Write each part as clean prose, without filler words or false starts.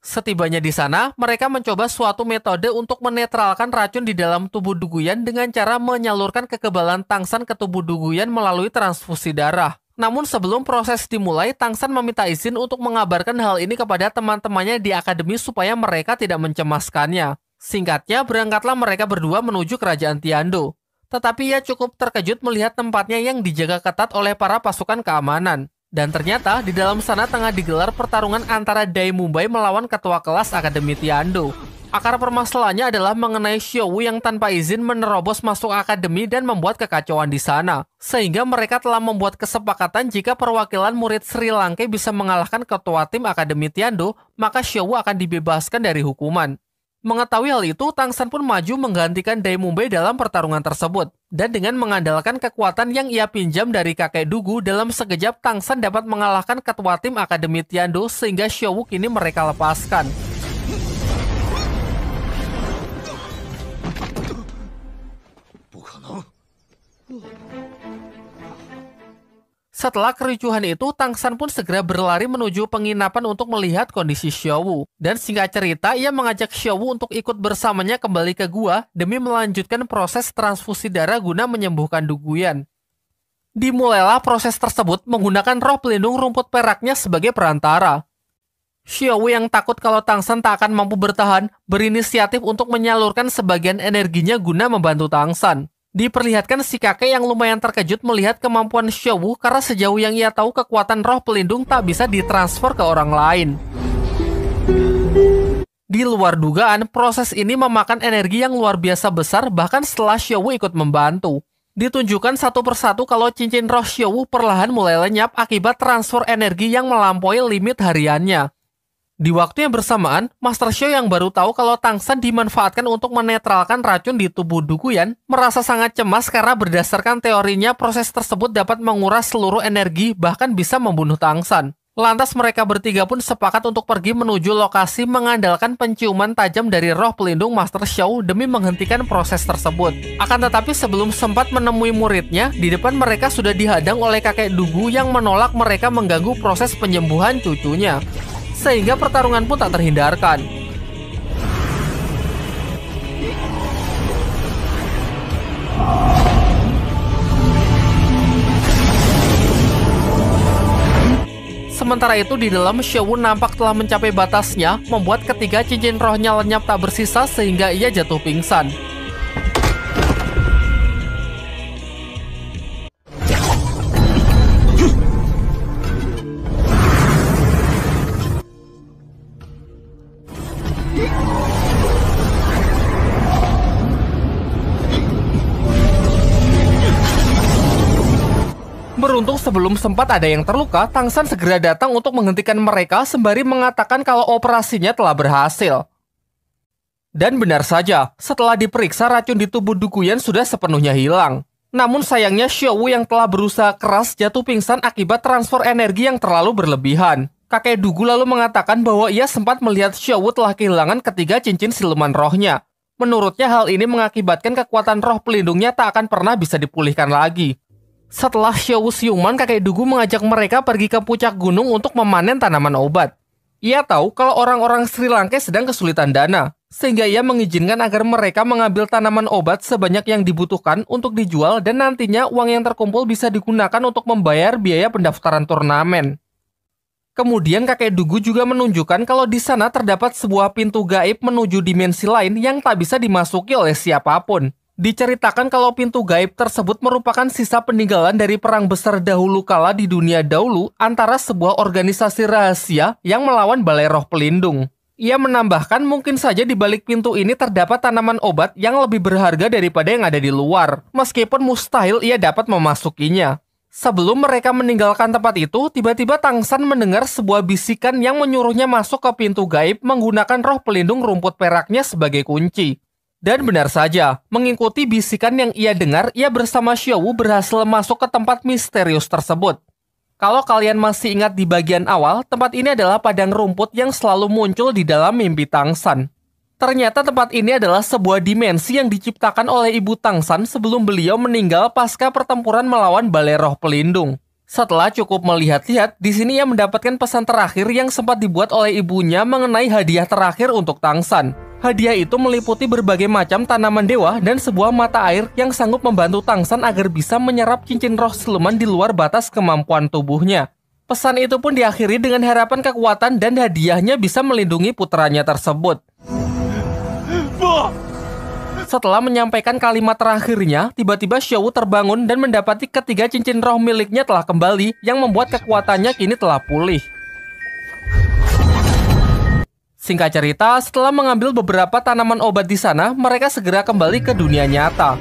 Setibanya di sana, mereka mencoba suatu metode untuk menetralkan racun di dalam tubuh Duguyan dengan cara menyalurkan kekebalan Tangsan ke tubuh Duguyan melalui transfusi darah. Namun sebelum proses dimulai, Tangsan meminta izin untuk mengabarkan hal ini kepada teman-temannya di akademi supaya mereka tidak mencemaskannya. Singkatnya, berangkatlah mereka berdua menuju kerajaan Tiando. Tetapi ia cukup terkejut melihat tempatnya yang dijaga ketat oleh para pasukan keamanan. Dan ternyata di dalam sana tengah digelar pertarungan antara Dai Mumbai melawan ketua kelas Akademi Tiando. Akar permasalahannya adalah mengenai Xiao Wu yang tanpa izin menerobos masuk akademi dan membuat kekacauan di sana. Sehingga mereka telah membuat kesepakatan jika perwakilan murid Sri Lanka bisa mengalahkan ketua tim Akademi Tiando, maka Xiao Wu akan dibebaskan dari hukuman. Mengetahui hal itu, Tangsan pun maju menggantikan Dai Mumbai dalam pertarungan tersebut. Dan dengan mengandalkan kekuatan yang ia pinjam dari kakek Dugu, dalam sekejap Tangsan dapat mengalahkan ketua tim Akademi Tiando sehingga Xiao Wu kini mereka lepaskan. Setelah kericuhan itu, Tangsan pun segera berlari menuju penginapan untuk melihat kondisi Xiao Wu. Dan singkat cerita, ia mengajak Xiao Wu untuk ikut bersamanya kembali ke gua demi melanjutkan proses transfusi darah guna menyembuhkan Duguyan. Dimulailah proses tersebut menggunakan roh pelindung rumput peraknya sebagai perantara. Xiao Wu yang takut kalau Tangsan tak akan mampu bertahan, berinisiatif untuk menyalurkan sebagian energinya guna membantu Tangsan. Diperlihatkan si kakek yang lumayan terkejut melihat kemampuan Xiao Wu karena sejauh yang ia tahu kekuatan roh pelindung tak bisa ditransfer ke orang lain. Di luar dugaan, proses ini memakan energi yang luar biasa besar bahkan setelah Xiao Wu ikut membantu. Ditunjukkan satu persatu kalau cincin roh Xiao Wu perlahan mulai lenyap akibat transfer energi yang melampaui limit hariannya. Di waktu yang bersamaan, Master Xiao yang baru tahu kalau Tangsan dimanfaatkan untuk menetralkan racun di tubuh Duguyan merasa sangat cemas karena berdasarkan teorinya proses tersebut dapat menguras seluruh energi bahkan bisa membunuh Tangsan. Lantas mereka bertiga pun sepakat untuk pergi menuju lokasi mengandalkan penciuman tajam dari roh pelindung Master Xiao demi menghentikan proses tersebut. Akan tetapi sebelum sempat menemui muridnya, di depan mereka sudah dihadang oleh kakek Dugu yang menolak mereka mengganggu proses penyembuhan cucunya. Sehingga pertarungan pun tak terhindarkan. Sementara itu di dalam Xiao Wu nampak telah mencapai batasnya, membuat ketiga cincin rohnya lenyap tak bersisa sehingga ia jatuh pingsan. Beruntung sebelum sempat ada yang terluka, Tangsan segera datang untuk menghentikan mereka sembari mengatakan kalau operasinya telah berhasil. Dan benar saja, setelah diperiksa racun di tubuh Duguyan sudah sepenuhnya hilang. Namun sayangnya Xiao Wu yang telah berusaha keras jatuh pingsan akibat transfer energi yang terlalu berlebihan. Kakek Dugu lalu mengatakan bahwa ia sempat melihat Xiao Wu telah kehilangan ketiga cincin siluman rohnya. Menurutnya hal ini mengakibatkan kekuatan roh pelindungnya tak akan pernah bisa dipulihkan lagi. Setelah Xiao Wu siuman, kakek Dugu mengajak mereka pergi ke puncak gunung untuk memanen tanaman obat. Ia tahu kalau orang-orang Sri Lanka sedang kesulitan dana, sehingga ia mengizinkan agar mereka mengambil tanaman obat sebanyak yang dibutuhkan untuk dijual dan nantinya uang yang terkumpul bisa digunakan untuk membayar biaya pendaftaran turnamen. Kemudian kakek Dugu juga menunjukkan kalau di sana terdapat sebuah pintu gaib menuju dimensi lain yang tak bisa dimasuki oleh siapapun. Diceritakan kalau pintu gaib tersebut merupakan sisa peninggalan dari perang besar dahulu kala di dunia dahulu antara sebuah organisasi rahasia yang melawan Balai Roh Pelindung. Ia menambahkan mungkin saja di balik pintu ini terdapat tanaman obat yang lebih berharga daripada yang ada di luar, meskipun mustahil ia dapat memasukinya. Sebelum mereka meninggalkan tempat itu, tiba-tiba Tangsan mendengar sebuah bisikan yang menyuruhnya masuk ke pintu gaib menggunakan roh pelindung rumput peraknya sebagai kunci. Dan benar saja, mengikuti bisikan yang ia dengar, ia bersama Xiao Wu berhasil masuk ke tempat misterius tersebut. Kalau kalian masih ingat di bagian awal, tempat ini adalah padang rumput yang selalu muncul di dalam mimpi Tangsan. Ternyata tempat ini adalah sebuah dimensi yang diciptakan oleh Ibu Tangsan sebelum beliau meninggal pasca pertempuran melawan Balai Roh Pelindung. Setelah cukup melihat-lihat, di sini ia mendapatkan pesan terakhir yang sempat dibuat oleh ibunya mengenai hadiah terakhir untuk Tangsan. Hadiah itu meliputi berbagai macam tanaman dewa dan sebuah mata air yang sanggup membantu Tangsan agar bisa menyerap cincin roh siluman di luar batas kemampuan tubuhnya. Pesan itu pun diakhiri dengan harapan kekuatan dan hadiahnya bisa melindungi putranya tersebut. Setelah menyampaikan kalimat terakhirnya, tiba-tiba Xiaowu terbangun dan mendapati ketiga cincin roh miliknya telah kembali, yang membuat kekuatannya kini telah pulih. Singkat cerita, setelah mengambil beberapa tanaman obat di sana, mereka segera kembali ke dunia nyata.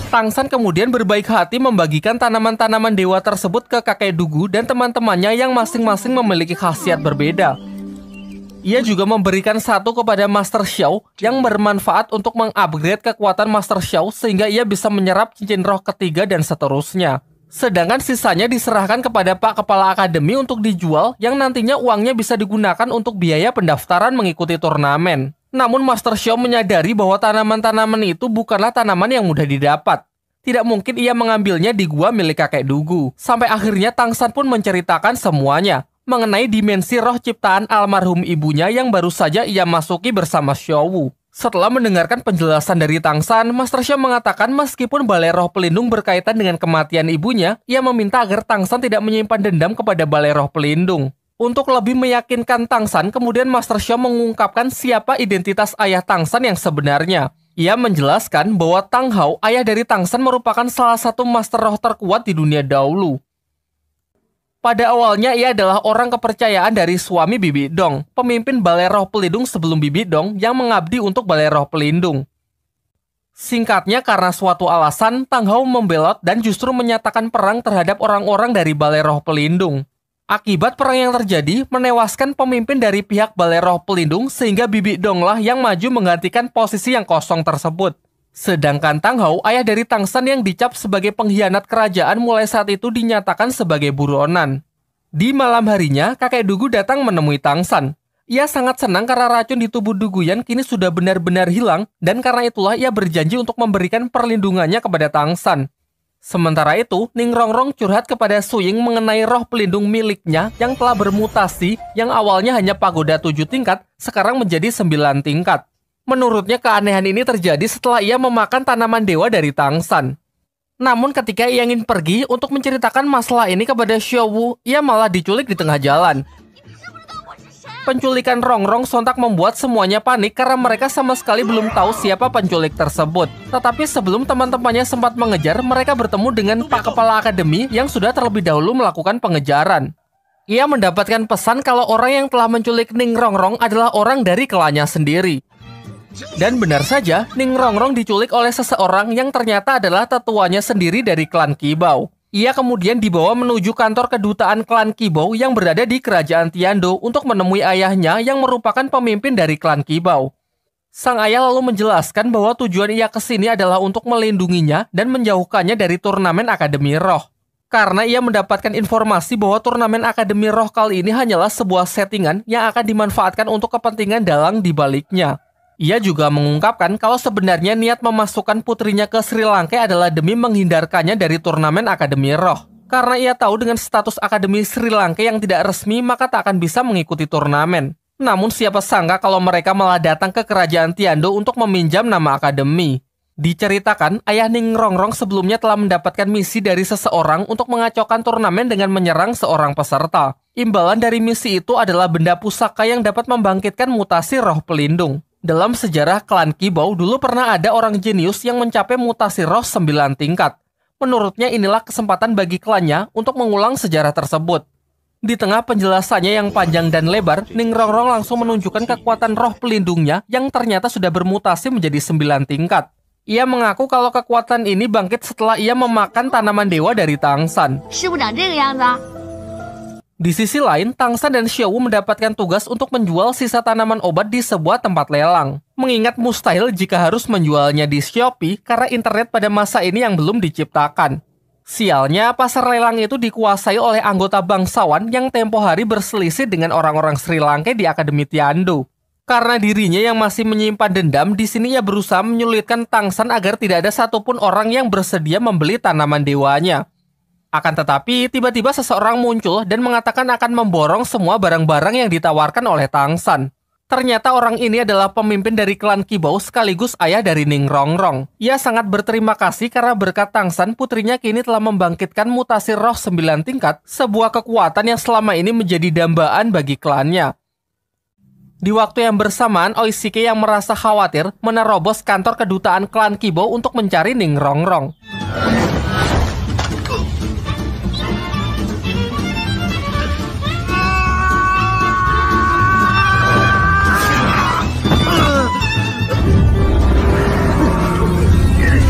Tangsan kemudian berbaik hati membagikan tanaman-tanaman dewa tersebut ke kakek Dugu dan teman-temannya yang masing-masing memiliki khasiat berbeda. Ia juga memberikan satu kepada Master Xiao yang bermanfaat untuk mengupgrade kekuatan Master Xiao sehingga ia bisa menyerap cincin roh ketiga dan seterusnya. Sedangkan sisanya diserahkan kepada Pak Kepala Akademi untuk dijual yang nantinya uangnya bisa digunakan untuk biaya pendaftaran mengikuti turnamen. Namun Master Xiao menyadari bahwa tanaman-tanaman itu bukanlah tanaman yang mudah didapat. Tidak mungkin ia mengambilnya di gua milik kakek Dugu. Sampai akhirnya Tangsan pun menceritakan semuanya mengenai dimensi roh ciptaan almarhum ibunya yang baru saja ia masuki bersama Xiaowu. Setelah mendengarkan penjelasan dari Tangsan, Master Xiao mengatakan meskipun balai roh pelindung berkaitan dengan kematian ibunya, ia meminta agar Tangsan tidak menyimpan dendam kepada balai roh pelindung. Untuk lebih meyakinkan Tangsan, kemudian Master Xiao mengungkapkan siapa identitas ayah Tangsan yang sebenarnya. Ia menjelaskan bahwa Tang Hao, ayah dari Tangsan, merupakan salah satu master roh terkuat di dunia dahulu. Pada awalnya ia adalah orang kepercayaan dari suami Bibi Dong, pemimpin balai roh pelindung sebelum Bibi Dong yang mengabdi untuk balai roh pelindung. Singkatnya, karena suatu alasan, Tang Hao membelot dan justru menyatakan perang terhadap orang-orang dari balai roh pelindung. Akibat perang yang terjadi, menewaskan pemimpin dari pihak balai roh pelindung sehingga Bibi Dong lah yang maju menggantikan posisi yang kosong tersebut. Sedangkan Tang Hao, ayah dari Tangsan yang dicap sebagai pengkhianat kerajaan, mulai saat itu dinyatakan sebagai buronan. Di malam harinya, kakek Dugu datang menemui Tangsan. Ia sangat senang karena racun di tubuh Duguyan kini sudah benar-benar hilang, dan karena itulah ia berjanji untuk memberikan perlindungannya kepada Tangsan. Sementara itu, Ning Rongrong curhat kepada Suying mengenai roh pelindung miliknya yang telah bermutasi, yang awalnya hanya pagoda 7 tingkat, sekarang menjadi 9 tingkat. Menurutnya keanehan ini terjadi setelah ia memakan tanaman dewa dari Tangsan. Namun ketika ia ingin pergi untuk menceritakan masalah ini kepada Xiaowu, ia malah diculik di tengah jalan. Penculikan Rongrong sontak membuat semuanya panik karena mereka sama sekali belum tahu siapa penculik tersebut. Tetapi sebelum teman-temannya sempat mengejar, mereka bertemu dengan Pak Kepala Akademi yang sudah terlebih dahulu melakukan pengejaran. Ia mendapatkan pesan kalau orang yang telah menculik Ning Rongrong adalah orang dari klannya sendiri. Dan benar saja, Ning Rongrong diculik oleh seseorang yang ternyata adalah tetuanya sendiri dari klan Qibao. Ia kemudian dibawa menuju kantor kedutaan klan Qibao yang berada di kerajaan Tiando untuk menemui ayahnya yang merupakan pemimpin dari klan Qibao. Sang ayah lalu menjelaskan bahwa tujuan ia kesini adalah untuk melindunginya dan menjauhkannya dari turnamen Akademi Roh. Karena ia mendapatkan informasi bahwa turnamen Akademi Roh kali ini hanyalah sebuah settingan yang akan dimanfaatkan untuk kepentingan dalang di baliknya. Ia juga mengungkapkan kalau sebenarnya niat memasukkan putrinya ke Sri Lanka adalah demi menghindarkannya dari turnamen Akademi Roh. Karena ia tahu dengan status Akademi Sri Lanka yang tidak resmi, maka tak akan bisa mengikuti turnamen. Namun siapa sangka kalau mereka malah datang ke kerajaan Tiando untuk meminjam nama akademi. Diceritakan, ayah Ning Rongrong sebelumnya telah mendapatkan misi dari seseorang untuk mengacaukan turnamen dengan menyerang seorang peserta. Imbalan dari misi itu adalah benda pusaka yang dapat membangkitkan mutasi roh pelindung. Dalam sejarah klan Qibao, dulu pernah ada orang jenius yang mencapai mutasi roh 9 tingkat. Menurutnya inilah kesempatan bagi klannya untuk mengulang sejarah tersebut. Di tengah penjelasannya yang panjang dan lebar, Ning Rongrong langsung menunjukkan kekuatan roh pelindungnya yang ternyata sudah bermutasi menjadi 9 tingkat. Ia mengaku kalau kekuatan ini bangkit setelah ia memakan tanaman dewa dari Tangsan. Di sisi lain, Tangsan dan Xiaowu mendapatkan tugas untuk menjual sisa tanaman obat di sebuah tempat lelang. Mengingat mustahil jika harus menjualnya di Shopee karena internet pada masa ini yang belum diciptakan. Sialnya, pasar lelang itu dikuasai oleh anggota bangsawan yang tempo hari berselisih dengan orang-orang Sri Lanka di Akademi Tiando. Karena dirinya yang masih menyimpan dendam, di sini ia berusaha menyulitkan Tangsan agar tidak ada satupun orang yang bersedia membeli tanaman dewanya. Akan tetapi, tiba-tiba seseorang muncul dan mengatakan akan memborong semua barang-barang yang ditawarkan oleh Tang San. Ternyata orang ini adalah pemimpin dari klan Qibao sekaligus ayah dari Ning Rongrong. Ia sangat berterima kasih karena berkat Tang San, putrinya kini telah membangkitkan mutasi roh 9 tingkat, sebuah kekuatan yang selama ini menjadi dambaan bagi klannya. Di waktu yang bersamaan, Oishike yang merasa khawatir menerobos kantor kedutaan klan Qibao untuk mencari Ning Rongrong.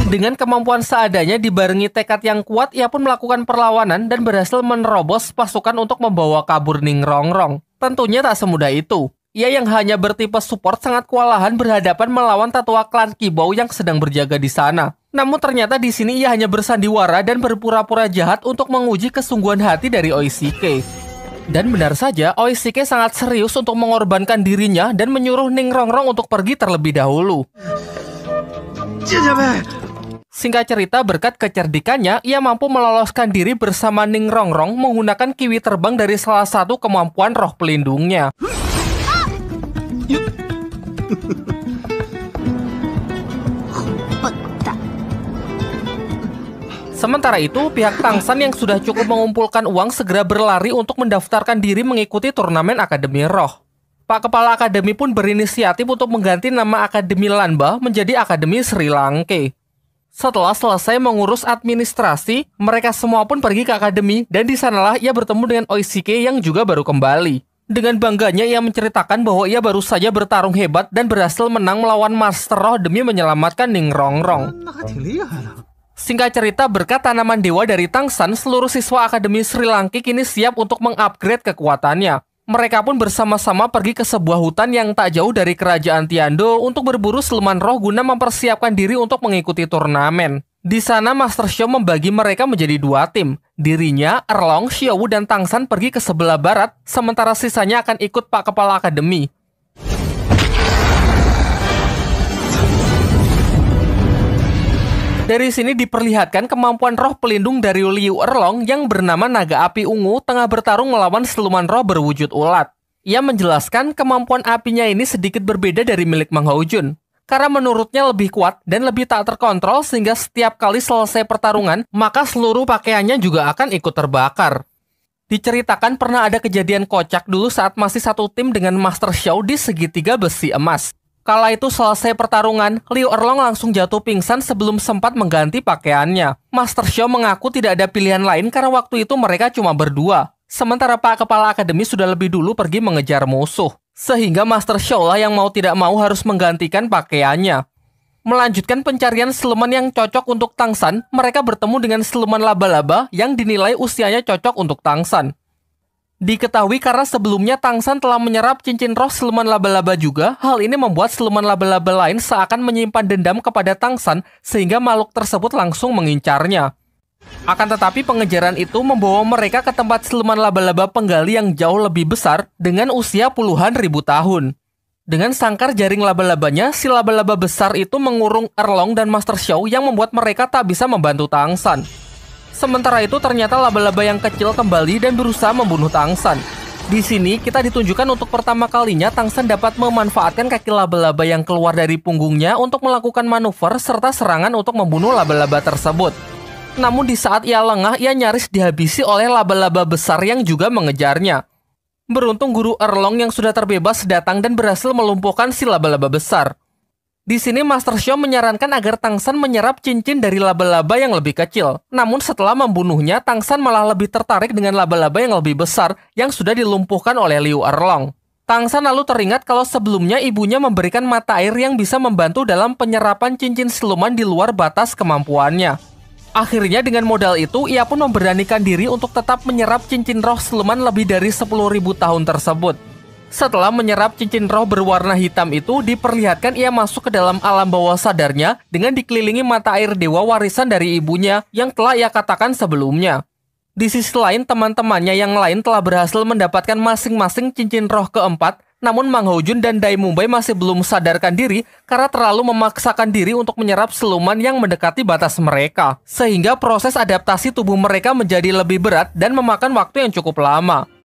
Dengan kemampuan seadanya dibarengi tekad yang kuat, ia pun melakukan perlawanan dan berhasil menerobos pasukan untuk membawa kabur Ning Rongrong. Tentunya tak semudah itu. Ia yang hanya bertipe support sangat kewalahan berhadapan melawan tetua klan Qibao yang sedang berjaga di sana. Namun ternyata di sini ia hanya bersandiwara dan berpura-pura jahat untuk menguji kesungguhan hati dari Oishike. Dan benar saja, Oishike sangat serius untuk mengorbankan dirinya dan menyuruh Ning Rongrong untuk pergi terlebih dahulu. Singkat cerita, berkat kecerdikannya, ia mampu meloloskan diri bersama Ning Rongrong menggunakan kiwi terbang dari salah satu kemampuan roh pelindungnya. Sementara itu, pihak Tang San yang sudah cukup mengumpulkan uang segera berlari untuk mendaftarkan diri mengikuti turnamen Akademi Roh. Pak Kepala Akademi pun berinisiatif untuk mengganti nama Akademi Lanba menjadi Akademi Sri Lanka. Setelah selesai mengurus administrasi, mereka semua pun pergi ke akademi dan di sanalah ia bertemu dengan Oishike yang juga baru kembali. Dengan bangganya ia menceritakan bahwa ia baru saja bertarung hebat dan berhasil menang melawan Master Roh demi menyelamatkan Ning Rongrong. Singkat cerita, berkat tanaman dewa dari Tang San, seluruh siswa Akademi Sri Lanka kini siap untuk mengupgrade kekuatannya. Mereka pun bersama-sama pergi ke sebuah hutan yang tak jauh dari kerajaan Tiando untuk berburu siluman roh guna mempersiapkan diri untuk mengikuti turnamen. Di sana Master Xiao membagi mereka menjadi 2 tim. Dirinya, Erlong, Xiaowu, dan Tang San pergi ke sebelah barat, sementara sisanya akan ikut Pak Kepala Akademi. Dari sini diperlihatkan kemampuan roh pelindung dari Liu Erlong yang bernama Naga Api Ungu tengah bertarung melawan siluman roh berwujud ulat. Ia menjelaskan kemampuan apinya ini sedikit berbeda dari milik Mang Haojun, karena menurutnya lebih kuat dan lebih tak terkontrol sehingga setiap kali selesai pertarungan, maka seluruh pakaiannya juga akan ikut terbakar. Diceritakan pernah ada kejadian kocak dulu saat masih satu tim dengan Master Xiao di segitiga besi emas. Kala itu selesai pertarungan, Liu Erlong langsung jatuh pingsan sebelum sempat mengganti pakaiannya. Master Xiao mengaku tidak ada pilihan lain karena waktu itu mereka cuma berdua. Sementara Pak Kepala Akademi sudah lebih dulu pergi mengejar musuh. Sehingga Master Xiao lah yang mau tidak mau harus menggantikan pakaiannya. Melanjutkan pencarian siluman yang cocok untuk Tang San, mereka bertemu dengan siluman laba-laba yang dinilai usianya cocok untuk Tang San. Diketahui karena sebelumnya Tang San telah menyerap cincin roh siluman laba-laba juga, hal ini membuat siluman laba-laba lain seakan menyimpan dendam kepada Tang San sehingga makhluk tersebut langsung mengincarnya. Akan tetapi pengejaran itu membawa mereka ke tempat siluman laba-laba penggali yang jauh lebih besar dengan usia puluhan ribu tahun. Dengan sangkar jaring laba-labanya, si laba-laba besar itu mengurung Erlong dan Master Xiao yang membuat mereka tak bisa membantu Tang San. Sementara itu ternyata laba-laba yang kecil kembali dan berusaha membunuh Tang San. Di sini kita ditunjukkan untuk pertama kalinya Tang San dapat memanfaatkan kaki laba-laba yang keluar dari punggungnya untuk melakukan manuver serta serangan untuk membunuh laba-laba tersebut. Namun di saat ia lengah, ia nyaris dihabisi oleh laba-laba besar yang juga mengejarnya. Beruntung guru Erlong yang sudah terbebas datang dan berhasil melumpuhkan si laba-laba besar. Di sini Master Xiao menyarankan agar Tang San menyerap cincin dari laba-laba yang lebih kecil. Namun setelah membunuhnya, Tang San malah lebih tertarik dengan laba-laba yang lebih besar yang sudah dilumpuhkan oleh Liu Erlong. Tang San lalu teringat kalau sebelumnya ibunya memberikan mata air yang bisa membantu dalam penyerapan cincin siluman di luar batas kemampuannya. Akhirnya dengan modal itu, ia pun memberanikan diri untuk tetap menyerap cincin roh siluman lebih dari 10.000 tahun tersebut. Setelah menyerap cincin roh berwarna hitam itu, diperlihatkan ia masuk ke dalam alam bawah sadarnya dengan dikelilingi mata air dewa warisan dari ibunya yang telah ia katakan sebelumnya. Di sisi lain, teman-temannya yang lain telah berhasil mendapatkan masing-masing cincin roh keempat, namun Mang Ho-jun dan Dai Mumbai masih belum sadarkan diri karena terlalu memaksakan diri untuk menyerap siluman yang mendekati batas mereka, sehingga proses adaptasi tubuh mereka menjadi lebih berat dan memakan waktu yang cukup lama.